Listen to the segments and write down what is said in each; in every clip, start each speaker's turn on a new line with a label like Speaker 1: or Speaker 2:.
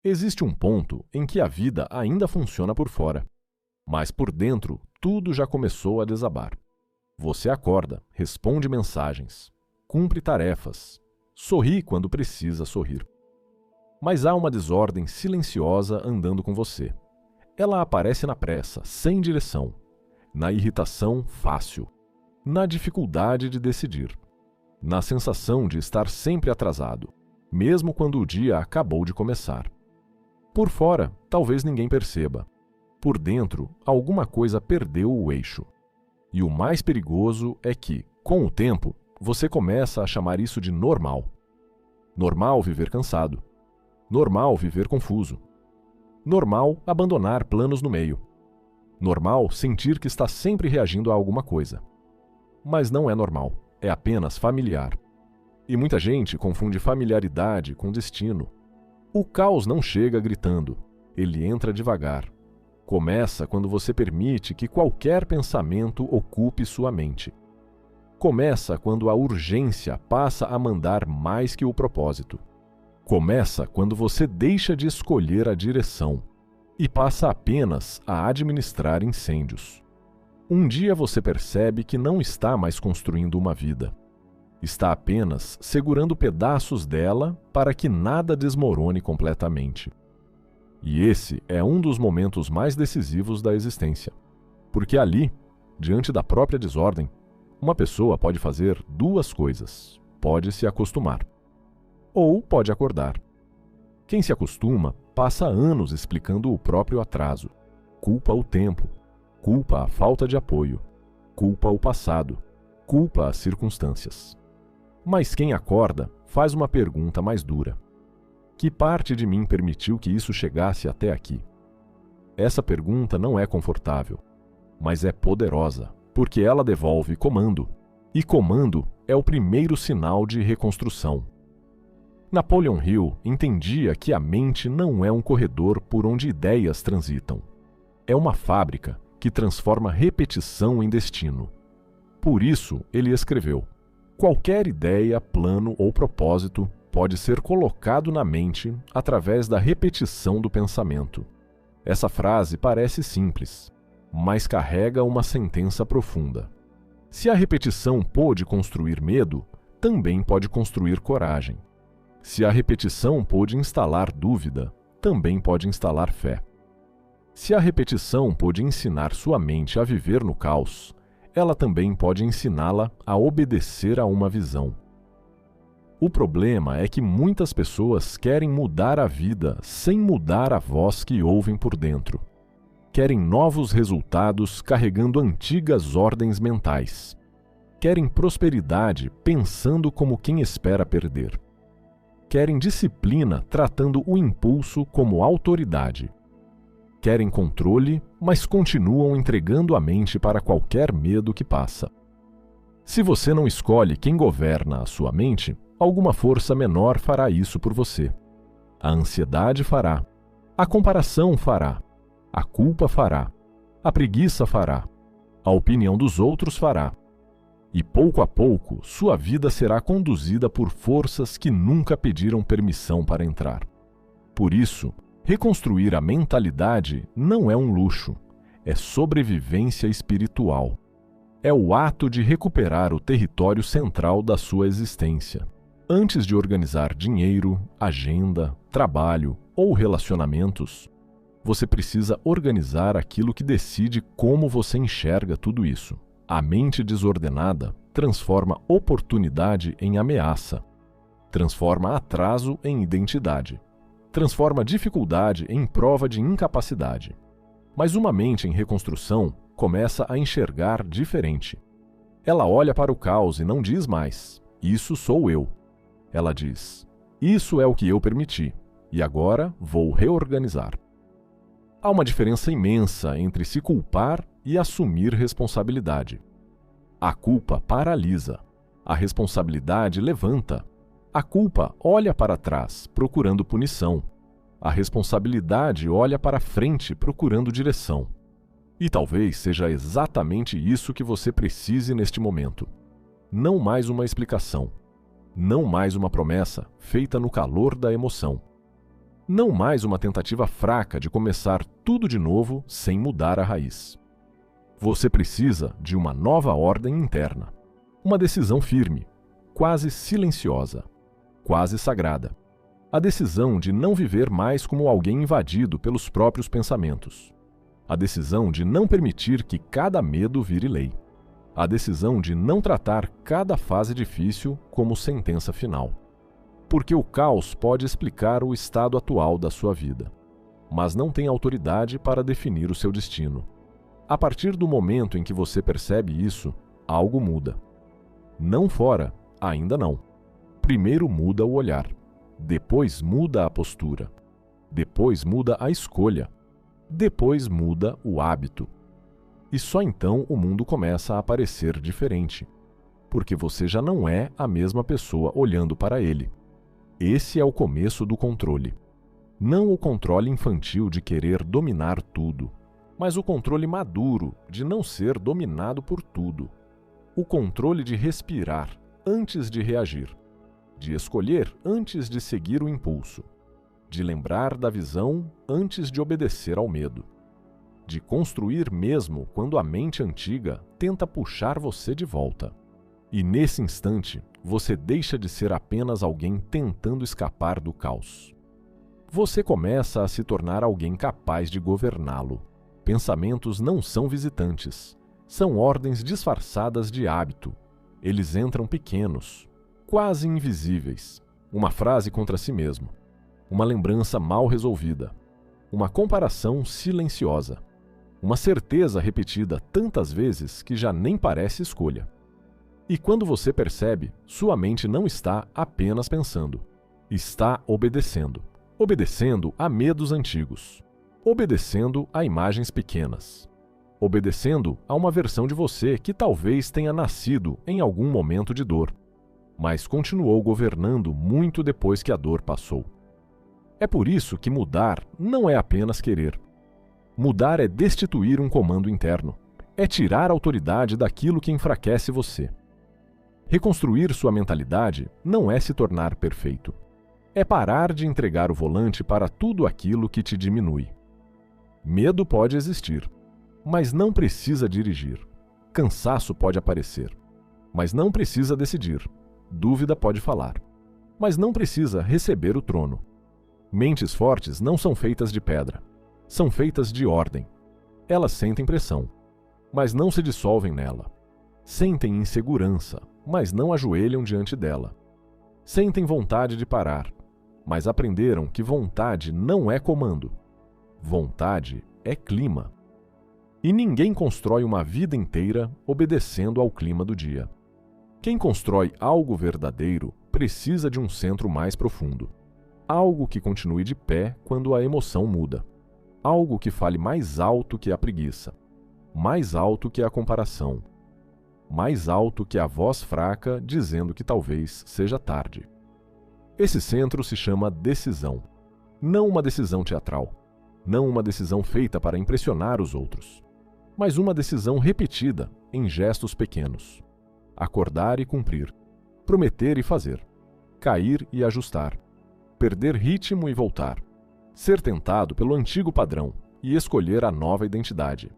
Speaker 1: Existe um ponto em que a vida ainda funciona por fora, mas por dentro tudo já começou a desabar. Você acorda, responde mensagens, cumpre tarefas, sorri quando precisa sorrir. Mas há uma desordem silenciosa andando com você. Ela aparece na pressa, sem direção, na irritação fácil, na dificuldade de decidir, na sensação de estar sempre atrasado, mesmo quando o dia acabou de começar. Por fora, talvez ninguém perceba. Por dentro, alguma coisa perdeu o eixo. E o mais perigoso é que, com o tempo, você começa a chamar isso de normal. Normal viver cansado. Normal viver confuso. Normal abandonar planos no meio. Normal sentir que está sempre reagindo a alguma coisa. Mas não é normal, é apenas familiar. E muita gente confunde familiaridade com destino. O caos não chega gritando, ele entra devagar. Começa quando você permite que qualquer pensamento ocupe sua mente. Começa quando a urgência passa a mandar mais que o propósito. Começa quando você deixa de escolher a direção e passa apenas a administrar incêndios. Um dia você percebe que não está mais construindo uma vida. Está apenas segurando pedaços dela para que nada desmorone completamente. E esse é um dos momentos mais decisivos da existência. Porque ali, diante da própria desordem, uma pessoa pode fazer duas coisas. Pode se acostumar. Ou pode acordar. Quem se acostuma passa anos explicando o próprio atraso. Culpa o tempo. Culpa a falta de apoio. Culpa o passado. Culpa as circunstâncias. Mas quem acorda faz uma pergunta mais dura. Que parte de mim permitiu que isso chegasse até aqui? Essa pergunta não é confortável, mas é poderosa, porque ela devolve comando. E comando é o primeiro sinal de reconstrução. Napoleon Hill entendia que a mente não é um corredor por onde ideias transitam. É uma fábrica que transforma repetição em destino. Por isso, ele escreveu: qualquer ideia, plano ou propósito pode ser colocado na mente através da repetição do pensamento. Essa frase parece simples, mas carrega uma sentença profunda. Se a repetição pôde construir medo, também pode construir coragem. Se a repetição pôde instalar dúvida, também pode instalar fé. Se a repetição pôde ensinar sua mente a viver no caos, ela também pode ensiná-la a obedecer a uma visão. O problema é que muitas pessoas querem mudar a vida sem mudar a voz que ouvem por dentro. Querem novos resultados carregando antigas ordens mentais. Querem prosperidade pensando como quem espera perder. Querem disciplina tratando o impulso como autoridade. Querem controle, mas continuam entregando a mente para qualquer medo que passa. Se você não escolhe quem governa a sua mente, alguma força menor fará isso por você. A ansiedade fará. A comparação fará. A culpa fará. A preguiça fará. A opinião dos outros fará. E pouco a pouco, sua vida será conduzida por forças que nunca pediram permissão para entrar. Por isso, reconstruir a mentalidade não é um luxo, é sobrevivência espiritual. É o ato de recuperar o território central da sua existência. Antes de organizar dinheiro, agenda, trabalho ou relacionamentos, você precisa organizar aquilo que decide como você enxerga tudo isso. A mente desordenada transforma oportunidade em ameaça, transforma atraso em identidade, transforma dificuldade em prova de incapacidade. Mas uma mente em reconstrução começa a enxergar diferente. Ela olha para o caos e não diz mais: isso sou eu. Ela diz: isso é o que eu permiti, e agora vou reorganizar. Há uma diferença imensa entre se culpar e assumir responsabilidade. A culpa paralisa, a responsabilidade levanta. A culpa olha para trás, procurando punição. A responsabilidade olha para frente, procurando direção. E talvez seja exatamente isso que você precise neste momento. Não mais uma explicação. Não mais uma promessa feita no calor da emoção. Não mais uma tentativa fraca de começar tudo de novo sem mudar a raiz. Você precisa de uma nova ordem interna. Uma decisão firme, quase silenciosa, quase sagrada. A decisão de não viver mais como alguém invadido pelos próprios pensamentos. A decisão de não permitir que cada medo vire lei. A decisão de não tratar cada fase difícil como sentença final. Porque o caos pode explicar o estado atual da sua vida, mas não tem autoridade para definir o seu destino. A partir do momento em que você percebe isso, algo muda. Não fora, ainda não. Primeiro muda o olhar, depois muda a postura, depois muda a escolha, depois muda o hábito. E só então o mundo começa a parecer diferente, porque você já não é a mesma pessoa olhando para ele. Esse é o começo do controle. Não o controle infantil de querer dominar tudo, mas o controle maduro de não ser dominado por tudo. O controle de respirar antes de reagir, de escolher antes de seguir o impulso, de lembrar da visão antes de obedecer ao medo, de construir mesmo quando a mente antiga tenta puxar você de volta. E nesse instante, você deixa de ser apenas alguém tentando escapar do caos. Você começa a se tornar alguém capaz de governá-lo. Pensamentos não são visitantes, são ordens disfarçadas de hábito. Eles entram pequenos, quase invisíveis. Uma frase contra si mesmo, uma lembrança mal resolvida, uma comparação silenciosa, uma certeza repetida tantas vezes que já nem parece escolha. E quando você percebe, sua mente não está apenas pensando, está obedecendo. Obedecendo a medos antigos, obedecendo a imagens pequenas, obedecendo a uma versão de você que talvez tenha nascido em algum momento de dor, mas continuou governando muito depois que a dor passou. É por isso que mudar não é apenas querer. Mudar é destituir um comando interno, é tirar a autoridade daquilo que enfraquece você. Reconstruir sua mentalidade não é se tornar perfeito. É parar de entregar o volante para tudo aquilo que te diminui. Medo pode existir, mas não precisa dirigir. Cansaço pode aparecer, mas não precisa decidir. Dúvida pode falar, mas não precisa receber o trono. Mentes fortes não são feitas de pedra, são feitas de ordem. Elas sentem pressão, mas não se dissolvem nela. Sentem insegurança, mas não ajoelham diante dela. Sentem vontade de parar, mas aprenderam que vontade não é comando. Vontade é clima. E ninguém constrói uma vida inteira obedecendo ao clima do dia. Quem constrói algo verdadeiro precisa de um centro mais profundo. Algo que continue de pé quando a emoção muda. Algo que fale mais alto que a preguiça. Mais alto que a comparação. Mais alto que a voz fraca dizendo que talvez seja tarde. Esse centro se chama decisão. Não uma decisão teatral. Não uma decisão feita para impressionar os outros. Mas uma decisão repetida em gestos pequenos. Acordar e cumprir. Prometer e fazer. Cair e ajustar. Perder ritmo e voltar. Ser tentado pelo antigo padrão e escolher a nova identidade.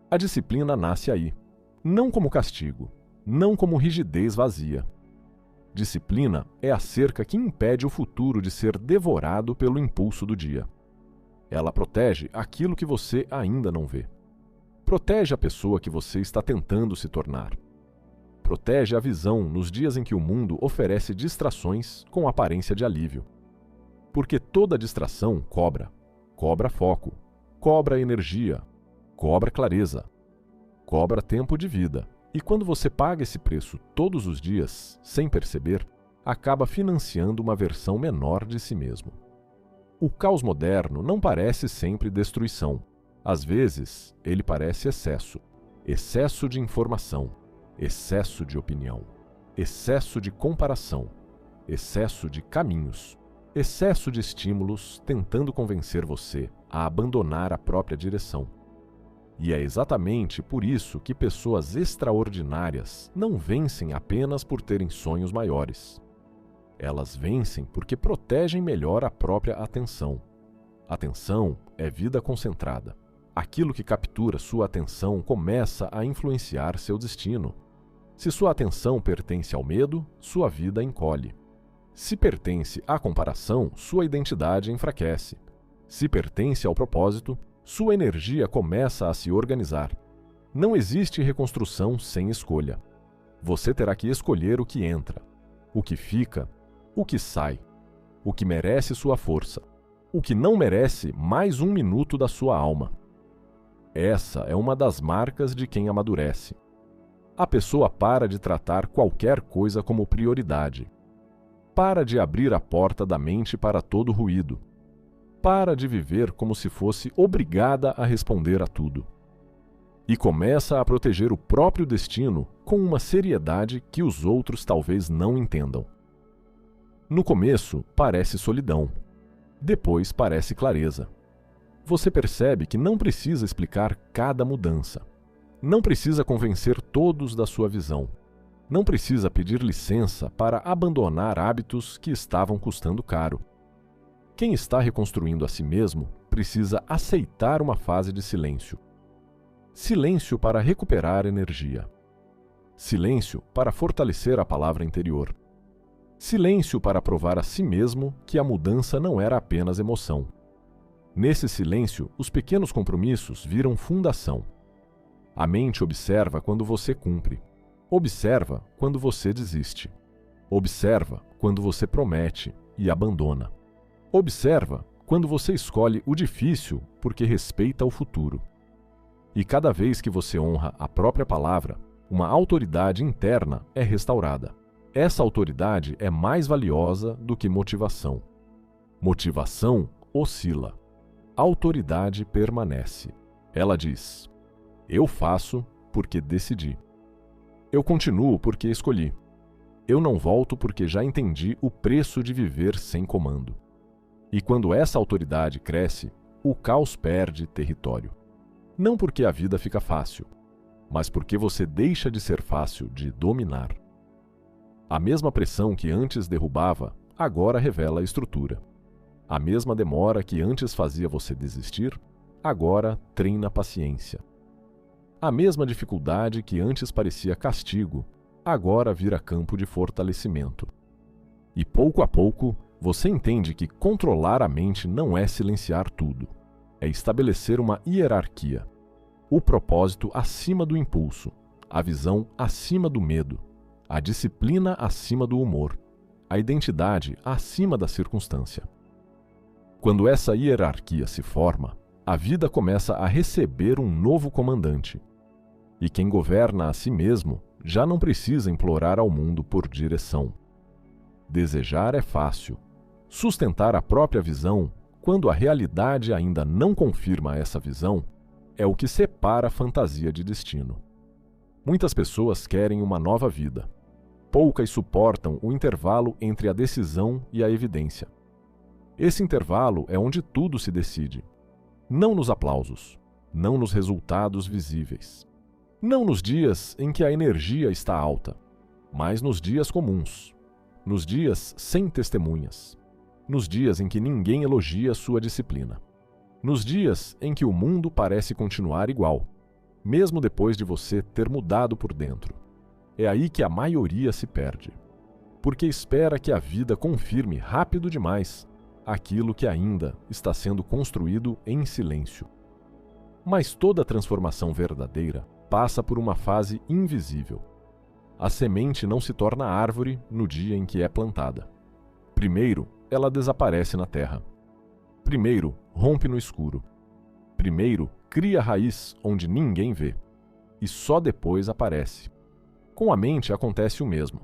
Speaker 1: A disciplina nasce aí. Não como castigo, não como rigidez vazia. Disciplina é a cerca que impede o futuro de ser devorado pelo impulso do dia. Ela protege aquilo que você ainda não vê. Protege a pessoa que você está tentando se tornar. Protege a visão nos dias em que o mundo oferece distrações com aparência de alívio. Porque toda distração cobra. Cobra foco, cobra energia, cobra clareza. Cobra tempo de vida, e quando você paga esse preço todos os dias, sem perceber, acaba financiando uma versão menor de si mesmo. O caos moderno não parece sempre destruição. Às vezes, ele parece excesso. Excesso de informação, excesso de opinião, excesso de comparação, excesso de caminhos, excesso de estímulos tentando convencer você a abandonar a própria direção. E é exatamente por isso que pessoas extraordinárias não vencem apenas por terem sonhos maiores. Elas vencem porque protegem melhor a própria atenção. Atenção é vida concentrada. Aquilo que captura sua atenção começa a influenciar seu destino. Se sua atenção pertence ao medo, sua vida encolhe. Se pertence à comparação, sua identidade enfraquece. Se pertence ao propósito, sua energia começa a se organizar. Não existe reconstrução sem escolha. Você terá que escolher o que entra, o que fica, o que sai, o que merece sua força, o que não merece mais um minuto da sua alma. Essa é uma das marcas de quem amadurece. A pessoa para de tratar qualquer coisa como prioridade. Para de abrir a porta da mente para todo ruído. Para de viver como se fosse obrigada a responder a tudo. E começa a proteger o próprio destino com uma seriedade que os outros talvez não entendam. No começo, parece solidão. Depois parece clareza. Você percebe que não precisa explicar cada mudança. Não precisa convencer todos da sua visão. Não precisa pedir licença para abandonar hábitos que estavam custando caro. Quem está reconstruindo a si mesmo precisa aceitar uma fase de silêncio. Silêncio para recuperar energia. Silêncio para fortalecer a palavra interior. Silêncio para provar a si mesmo que a mudança não era apenas emoção. Nesse silêncio, os pequenos compromissos viram fundação. A mente observa quando você cumpre. Observa quando você desiste. Observa quando você promete e abandona. Observa quando você escolhe o difícil porque respeita o futuro. E cada vez que você honra a própria palavra, uma autoridade interna é restaurada. Essa autoridade é mais valiosa do que motivação. Motivação oscila. Autoridade permanece. Ela diz: eu faço porque decidi. Eu continuo porque escolhi. Eu não volto porque já entendi o preço de viver sem comando. E quando essa autoridade cresce, o caos perde território. Não porque a vida fica fácil, mas porque você deixa de ser fácil de dominar. A mesma pressão que antes derrubava, agora revela a estrutura. A mesma demora que antes fazia você desistir, agora treina a paciência. A mesma dificuldade que antes parecia castigo, agora vira campo de fortalecimento. E pouco a pouco, você entende que controlar a mente não é silenciar tudo. É estabelecer uma hierarquia. O propósito acima do impulso, a visão acima do medo, a disciplina acima do humor, a identidade acima da circunstância. Quando essa hierarquia se forma, a vida começa a receber um novo comandante. E quem governa a si mesmo já não precisa implorar ao mundo por direção. Desejar é fácil. Sustentar a própria visão, quando a realidade ainda não confirma essa visão, é o que separa a fantasia de destino. Muitas pessoas querem uma nova vida. Poucas suportam o intervalo entre a decisão e a evidência. Esse intervalo é onde tudo se decide. Não nos aplausos, não nos resultados visíveis. Não nos dias em que a energia está alta, mas nos dias comuns, nos dias sem testemunhas, nos dias em que ninguém elogia sua disciplina, nos dias em que o mundo parece continuar igual, mesmo depois de você ter mudado por dentro. É aí que a maioria se perde, porque espera que a vida confirme rápido demais aquilo que ainda está sendo construído em silêncio. Mas toda transformação verdadeira passa por uma fase invisível. A semente não se torna árvore no dia em que é plantada. Primeiro, ela desaparece na terra. Primeiro, rompe no escuro. Primeiro, cria raiz onde ninguém vê. E só depois aparece. Com a mente acontece o mesmo.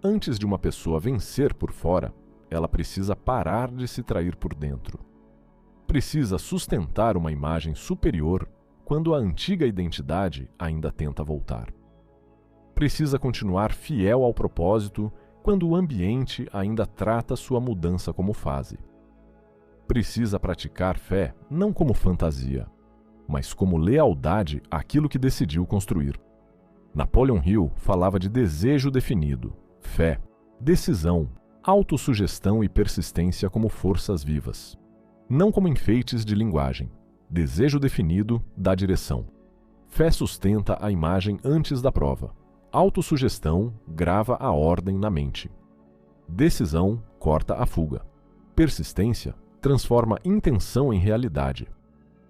Speaker 1: Antes de uma pessoa vencer por fora, ela precisa parar de se trair por dentro. Precisa sustentar uma imagem superior quando a antiga identidade ainda tenta voltar. Precisa continuar fiel ao propósito quando o ambiente ainda trata sua mudança como fase. Precisa praticar fé não como fantasia, mas como lealdade àquilo que decidiu construir. Napoleon Hill falava de desejo definido, fé, decisão, Autossugestão e persistência como forças vivas. Não como enfeites de linguagem. Desejo definido dá direção. Fé sustenta a imagem antes da prova. Autossugestão grava a ordem na mente. Decisão corta a fuga. Persistência transforma intenção em realidade.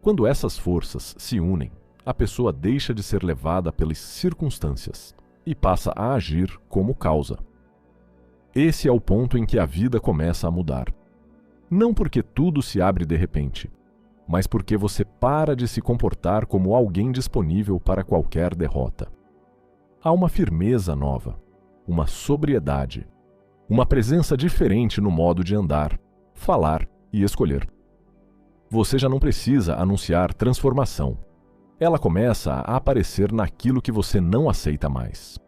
Speaker 1: Quando essas forças se unem, a pessoa deixa de ser levada pelas circunstâncias e passa a agir como causa. Esse é o ponto em que a vida começa a mudar. Não porque tudo se abre de repente, mas porque você para de se comportar como alguém disponível para qualquer derrota. Há uma firmeza nova, uma sobriedade, uma presença diferente no modo de andar, falar e escolher. Você já não precisa anunciar transformação. Ela começa a aparecer naquilo que você não aceita mais.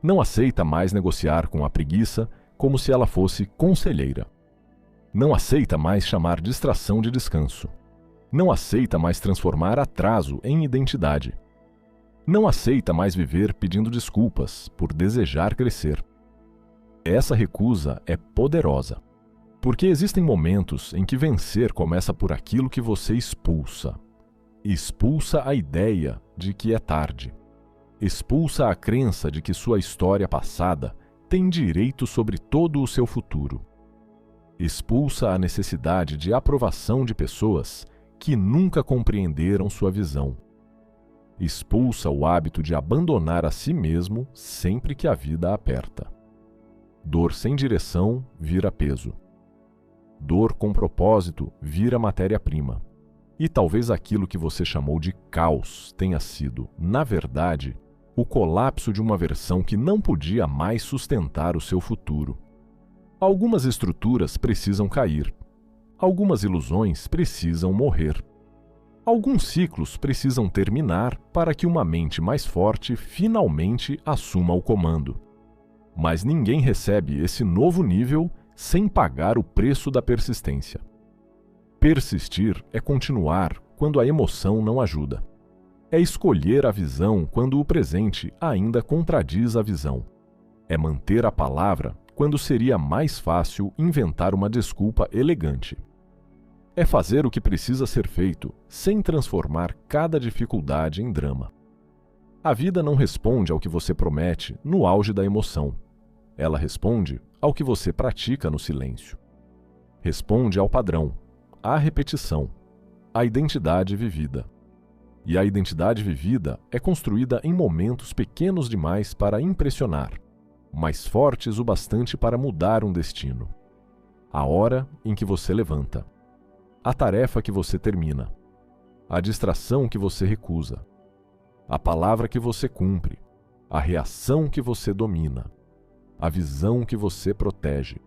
Speaker 1: Não aceita mais negociar com a preguiça como se ela fosse conselheira. Não aceita mais chamar distração de descanso. Não aceita mais transformar atraso em identidade. Não aceita mais viver pedindo desculpas por desejar crescer. Essa recusa é poderosa, porque existem momentos em que vencer começa por aquilo que você expulsa. Expulsa a ideia de que é tarde. Expulsa a crença de que sua história passada tem direito sobre todo o seu futuro. Expulsa a necessidade de aprovação de pessoas que nunca compreenderam sua visão. Expulsa o hábito de abandonar a si mesmo sempre que a vida aperta. Dor sem direção vira peso. Dor com propósito vira matéria-prima. E talvez aquilo que você chamou de caos tenha sido, na verdade, o colapso de uma versão que não podia mais sustentar o seu futuro. Algumas estruturas precisam cair. Algumas ilusões precisam morrer. Alguns ciclos precisam terminar para que uma mente mais forte finalmente assuma o comando. Mas ninguém recebe esse novo nível sem pagar o preço da persistência. Persistir é continuar quando a emoção não ajuda. É escolher a visão quando o presente ainda contradiz a visão. É manter a palavra quando seria mais fácil inventar uma desculpa elegante. É fazer o que precisa ser feito sem transformar cada dificuldade em drama. A vida não responde ao que você promete no auge da emoção. Ela responde ao que você pratica no silêncio. Responde ao padrão, à repetição, à identidade vivida. E a identidade vivida é construída em momentos pequenos demais para impressionar, mas fortes o bastante para mudar um destino. A hora em que você levanta, a tarefa que você termina, a distração que você recusa, a palavra que você cumpre, a reação que você domina, a visão que você protege.